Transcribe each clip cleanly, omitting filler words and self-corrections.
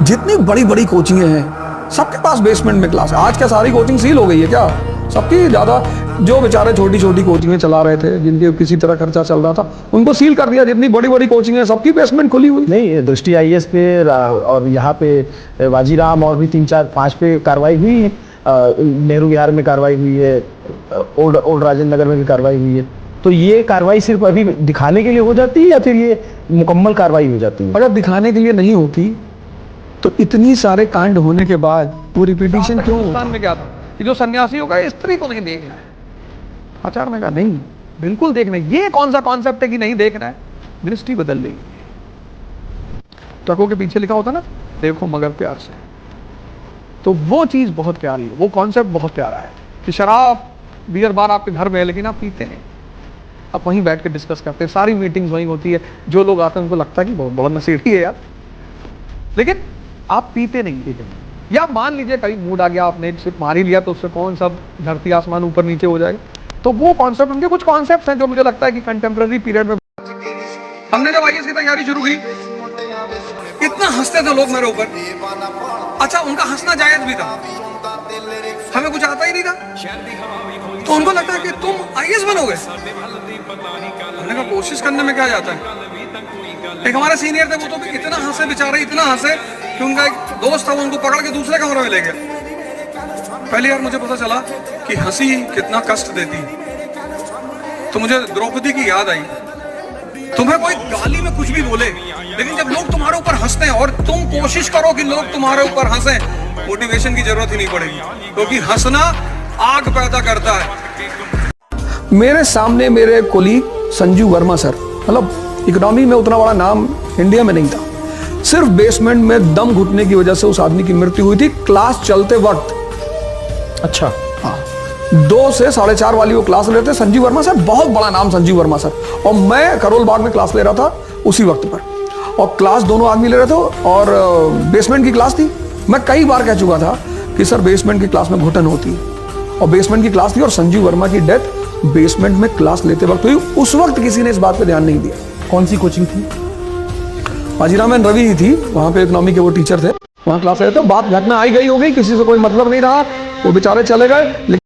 जितनी बड़ी बड़ी कोचिंगें हैं सबके पास बेसमेंट में क्लास है। आज क्या सारी कोचिंग सील हो गई है क्या? सबकी ज़्यादा जो बेचारे छोटी छोटी कोचिंगें चला रहे थे, जिनके किसी तरह खर्चा चल रहा था, उनको सील कर दिया। जितनी बड़ी बड़ी कोचिंग है सबकी बेसमेंट खुली हुई। नहीं, दृष्टि आईएएस पे और यहाँ पे वाजीराम और भी 3 4 5 पे कार्रवाई हुई है। नेहरू विहार में कार्रवाई हुई है, ओल्ड राजेंद्र नगर में भी कार्रवाई हुई है। तो ये कार्रवाई सिर्फ अभी दिखाने के लिए हो जाती है या फिर ये मुकम्मल कार्रवाई हो जाती है? अगर दिखाने के लिए नहीं होती तो इतनी सारे कांड होने के बाद वो रिपीटिशन क्यों? हिंदुस्तान में क्या था कि जो सन्यासी होगा स्त्री को नहीं देखना है। आचार्य ने कहा नहीं, बिल्कुल देखना है। ये कौन सा कॉन्सेप्ट है कि नहीं देखना है? मिनिस्ट्री बदल रही है। ट्रकों के पीछे लिखा होता ना, देखो मगर प्यार से। तो वो चीज बहुत प्यारी है, वो कॉन्सेप्ट बहुत प्यारा है कि शराब बियर बार आपके घर में है लेकिन आप पीते हैं, आप वहीं बैठ के डिस्कस करते हैं, सारी मीटिंग्स वहीं होती है। जो लोग आते हैं उनको लगता है कि बहुत बड़ा नशेड़ी है यार, लेकिन आप पीते नहीं। या मान लीजिए कहीं मूड आ गया, आपने एक सिर्फ मार ही लिया तो उससे कौन सब धरती आसमान ऊपर नीचे हो जाएगा। तो वो कॉन्सेप्ट, उनके कुछ कॉन्सेप्ट्स हैं जो मुझे लगता है कि कंटेम्प्रेरी पीरियड में। हमने जब आईएएस की तैयारी शुरू की, इतना हंसते थे लोग मेरे ऊपर। अच्छा, उनका हंसना जायज भी था, हमें कुछ आता ही नहीं था, तो उनको लगता है कि तुम आईएएस बनोगे। हमने कहा कोशिश करने में क्या जाता है। एक हमारे सीनियर थे, वो तो भी इतना हंसे बेचारे, इतना हंसे कि उनका एक दोस्त था, वो उनको पकड़ के दूसरे कमरे में ले गया। पहली बार मुझे पता चला कि हंसी कितना कष्ट देती। तो मुझे द्रौपदी की याद आई। तुम्हें कोई गाली में कुछ भी बोले, लेकिन जब लोग तुम्हारे ऊपर हंसते हैं और तुम कोशिश करो कि लोग तुम्हारे ऊपर हंसे, मोटिवेशन की जरूरत ही नहीं पड़ेगी, क्योंकि हंसना आग पैदा करता है। मेरे सामने मेरे कोलीग संजीव वर्मा सर, मतलब इकोनॉमी में उतना बड़ा नाम इंडिया में नहीं था, सिर्फ बेसमेंट में दम घुटने की वजह से उस आदमी की मृत्यु हुई थी क्लास चलते वक्त। अच्छा, हाँ, 2 से 4:30 वाली वो क्लास लेते। संजीव वर्मा सर, बहुत बड़ा नाम संजीव वर्मा सर, और मैं करोल बाग में क्लास ले रहा था उसी वक्त पर, और क्लास दोनों आदमी ले रहे थे और बेसमेंट की क्लास थी। मैं कई बार कह चुका था कि सर बेसमेंट की क्लास में घुटन होती है, और बेसमेंट की क्लास थी, और संजीव वर्मा की डेथ बेसमेंट में क्लास लेते वक्त हुई। उस वक्त किसी ने इस बात पर ध्यान नहीं दिया। कौन सी कोचिंग थी? बाजीराम एंड रवि ही थी, वहाँ पे इकोनॉमी के वो टीचर थे, वहाँ क्लास लेते। बात घटना आई गई हो गई, किसी से कोई मतलब नहीं रहा, वो बेचारे चले गए।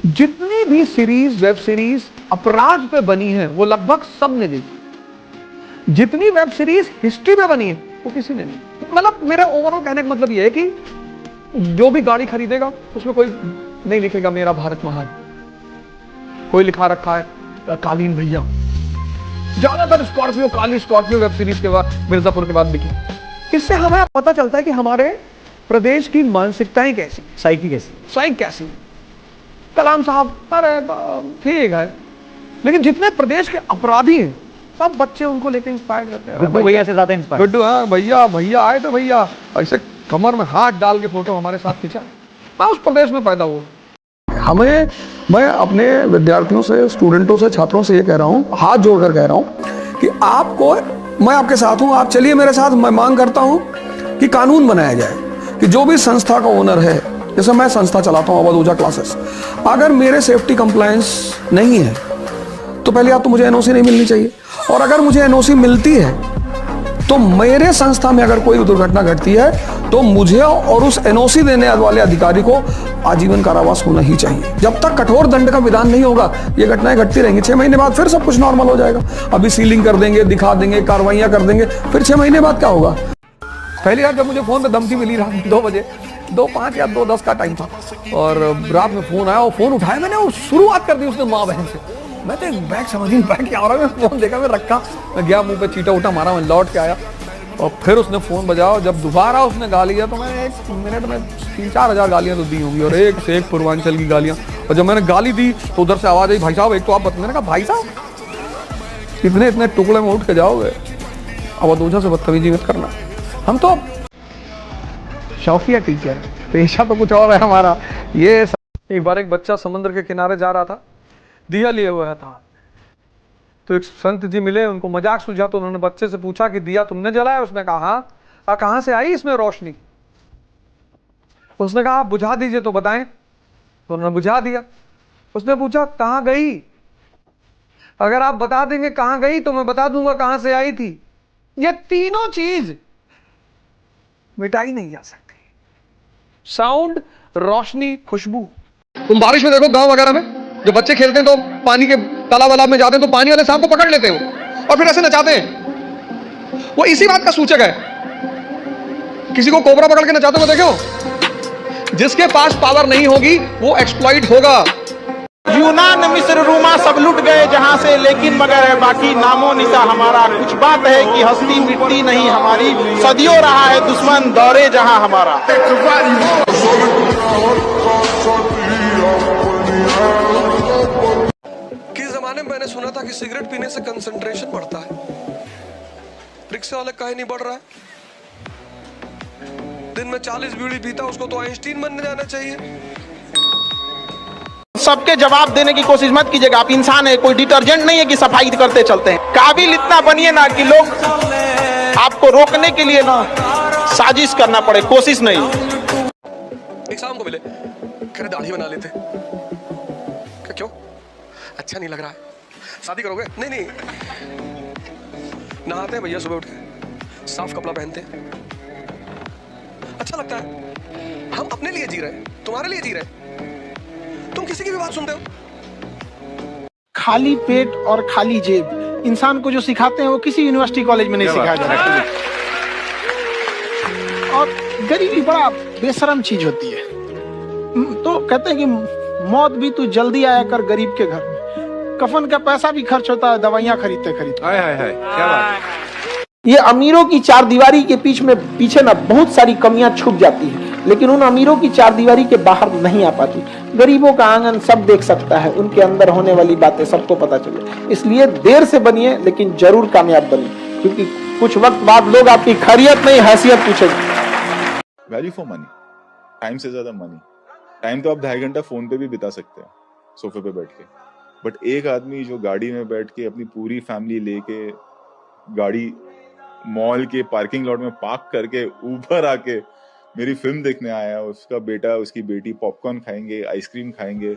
जितनी भी सीरीज, वेब सीरीज अपराध पे बनी है वो लगभग सब ने देखी। जितनी वेब सीरीज हिस्ट्री पे बनी है वो किसी ने नहीं। मतलब मेरा ओवरऑल कहने का मतलब ये है कि जो भी गाड़ी खरीदेगा उसमें कोई नहीं लिखेगा मेरा भारत महान, कोई लिखा रखा है कालीन भैया। ज्यादातर स्कॉर्पियो, काली स्कॉर्पियो वेब सीरीज के बाद, मिर्जापुर के बाद बिकी। इससे हमें पता चलता है कि हमारे प्रदेश की मानसिकताएं कैसी, साइकी कैसी। कलाम साहब अरे ठीक है, लेकिन जितने प्रदेश के अपराधी हैं सब बच्चे उनको लेके इंस्पायर करते हैं। गुड्डू भैया से ज्यादा इंस्पायर। गुड्डू, हाँ भैया, भैया आए तो भैया ऐसे कमर में हाथ डाल के फोटो हमारे साथ खींचा। मैं उस प्रदेश में पैदा हुआ। मैं अपने विद्यार्थियों से, स्टूडेंटों से, छात्रों से ये कह रहा हूँ, हाथ जोड़कर कह रहा हूँ कि आपको, मैं आपके साथ हूँ, आप चलिए मेरे साथ। मैं मांग करता हूँ कि कानून बनाया जाए कि जो भी संस्था का ओनर है, जैसे मैं संस्था चलाता हूँ अवध ओझा क्लासेस, अगर मेरे सेफ्टी कंप्लायंस नहीं है तो पहले आप तो मुझे एनओसी नहीं मिलनी चाहिए, और अगर मुझे एनओसी मिलती है तो मेरे संस्था में अगर कोई दुर्घटना घटती है तो मुझे और उस एनओसी देने वाले अधिकारी को आजीवन कारावास होना ही चाहिए। जब तक कठोर दंड का विधान नहीं होगा ये घटनाएं घटती रहेंगी। 6 महीने बाद फिर सब कुछ नॉर्मल हो जाएगा। अभी सीलिंग कर देंगे, दिखा देंगे, कार्रवाइयां कर देंगे, फिर 6 महीने बाद क्या होगा? पहली बार जब मुझे फोन पे धमकी मिली रात 2 बजे, 2:05 या 2:10 का टाइम था, और रात में फोन आया और फोन उठाया मैंने, और शुरुआत कर दी उसने माँ बहन से। मैं तो एक बैग समझ नहीं पाया क्या हो रहा है। मैं फोन देखा, मैं रखा, मैं गया मुंह पे चीटा उठा मारा, मैं लौट के आया और फिर उसने फोन बजाया। जब दोबारा उसने गाली दिया तो मैंने 1 मिनट में 3-4 हज़ार गालियां तो दी होंगी, और एक से एक पूर्वांचल की गालियां। और जब मैंने गाली दी तो उधर से आवाज आई, भाई साहब एक तो आप बता। मैंने कहा भाई साहब इतने टुकड़े में उठ के जाओगे, अवध ओझा से बदतमीजी मत करना। हम तो शौकिया टीचर, पेशा तो कुछ और है हमारा। ये एक बार एक बच्चा समुद्र के किनारे जा रहा था, दिया लिए हुआ था, तो एक संत जी मिले, उनको मजाक सूझा, तो उन्होंने बच्चे से पूछा कि दिया तुमने जलाया? उसने कहा हाँ। कहाँ से आई इसमें रोशनी? उसने कहा आप बुझा दीजिए तो बताएं। तो उन्होंने बुझा दिया। उसने पूछा कहाँ गई? अगर आप बता देंगे कहाँ गई तो मैं बता दूंगा कहाँ से आई थी। ये तीनों चीज मिटाई नहीं जा सकती। साउंड, रोशनी, खुशबू। तुम बारिश में देखो गांव वगैरह में जो बच्चे खेलते हैं तो पानी के तालाब वालाब में जाते हैं तो पानी वाले सांप को पकड़ लेते हो और फिर ऐसे नचाते हैं। वो इसी बात का सूचक है। किसी को कोबरा पकड़ के नचाते हुए देखो, जिसके पास पावर नहीं होगी वो एक्सप्लॉइट होगा। यूनान, मिस्र, रोमा सब लुट गए जहां से, लेकिन मगर है बाकी नामो निशा हमारा। कुछ बात है कि हस्ती मिटती नहीं हमारी, सदियों रहा है दुश्मन दौरे जहां हमारा। किस जमाने में मैंने सुना था कि सिगरेट पीने से कंसंट्रेशन बढ़ता है, रिक्शा वाले काहे नहीं बढ़ रहा है? दिन में 40 बीड़ी पीता उसको तो आइंस्टीन बनने जाना चाहिए। सबके जवाब देने की कोशिश मत कीजिएगा, आप इंसान है, कोई डिटर्जेंट नहीं है कि सफाई करते चलते हैं। काबिल इतना बनिए ना कि लोग आपको रोकने के लिए ना साजिश करना पड़े, कोशिश नहीं। एक शाम को मिले, कह रहे दाढ़ी बना लेते। क्यों? अच्छा नहीं लग रहा है? शादी करोगे? नहीं नहीं। नहाते हैं भैया सुबह उठ के, साफ कपड़ा पहनते हैं, अच्छा लगता है। हम अपने लिए जी रहे हैं, तुम्हारे लिए जी रहे हैं। तुम किसी की भी बात सुनते हो? खाली पेट और खाली जेब इंसान को जो सिखाते हैं वो किसी यूनिवर्सिटी कॉलेज में नहीं सिखाया जाता। और गरीबी बड़ा बेशरम चीज होती है। तो कहते हैं कि मौत भी तू जल्दी आया कर गरीब के घर में। कफन का पैसा भी खर्च होता है दवाइयां खरीदते खरीदते। हाय हाय हाय, क्या बात है। ये अमीरों की चार दीवारी के पीछे ना बहुत सारी कमियां छुप जाती हैं, लेकिन उन अमीरों की चार दीवारी के बाहर नहीं आ पाती। गरीबों का आंगन सब देख सकता है, उनके अंदर होने वाली बातें सबको पता चले। इसलिए देर से बनिए लेकिन जरूर कामयाब बनिए, क्योंकि कुछ वक्त बाद लोग आपकी खैरियत नहीं हैसियत पूछेंगे। वैल्यू फॉर मनी, टाइम से ज्यादा मनी। टाइम तो आप 2.5 घंटा फोन पे भी बिता सकते हैं सोफे पे बैठ के, बट एक आदमी जो गाड़ी में बैठ के अपनी पूरी फैमिली लेके गाड़ी मॉल के पार्किंग लॉट में पार्क करके ऊपर आके मेरी फिल्म देखने आया, उसका बेटा उसकी बेटी पॉपकॉर्न खाएंगे, आइसक्रीम खाएंगे।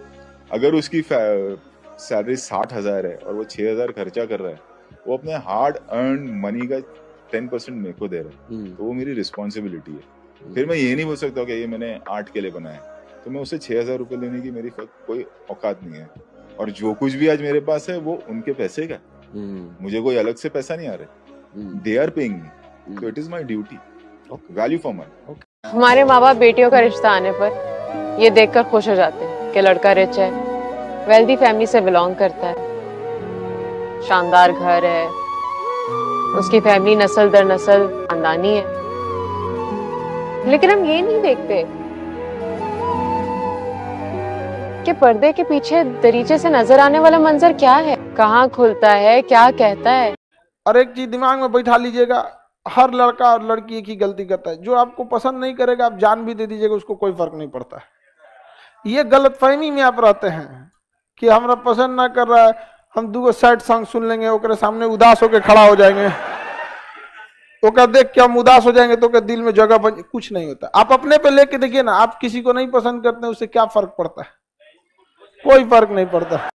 अगर उसकी सैलरी 60,000 है और वो 6,000 खर्चा कर रहा है, वो अपने हार्ड अर्न मनी का 10% मेरे को दे रहा है, तो वो मेरी रिस्पॉन्सिबिलिटी है। फिर मैं ये नहीं बोल सकता कि ये मैंने आर्ट के लिए बनाया, तो मैं उसे 6,000 रुपये लेने की मेरी कोई औकात नहीं है। और जो कुछ भी आज मेरे पास है वो उनके पैसे का, मुझे कोई अलग से पैसा नहीं आ रहा। They are paying me, so it is my duty. Value for money. हमारे माँ बाप बेटियों का रिश्ता आने पर ये देखकर खुश हो जाते हैं कि लड़का रिच है, वेल्दी फैमिली से बिलोंग करता है, शानदार घर है, उसकी फैमिली नस्ल दर नस्ल खानदानी है। लेकिन हम ये नहीं देखते कि पर्दे के पीछे दरीचे से नजर आने वाला मंजर क्या है, कहाँ खुलता है, क्या कहता है। और एक चीज दिमाग में बैठा लीजिएगा, हर लड़का और लड़की एक ही गलती करता है। जो आपको पसंद नहीं करेगा आप जान भी दे दीजिएगा, उसको कोई फर्क नहीं पड़ता है। ये गलतफहमी में आप रहते हैं कि हमरा पसंद ना कर रहा है, हम 2 सैड सॉन्ग सुन लेंगे, ओकरे सामने उदास होकर खड़ा हो जाएंगे, ओकर देख के हम उदास हो जाएंगे, तो ओकर दिल में जगह बन। कुछ नहीं होता। आप अपने पे लेके देखिए ना, आप किसी को नहीं पसंद करते हैं, उससे क्या फर्क पड़ता है? कोई फर्क नहीं पड़ता।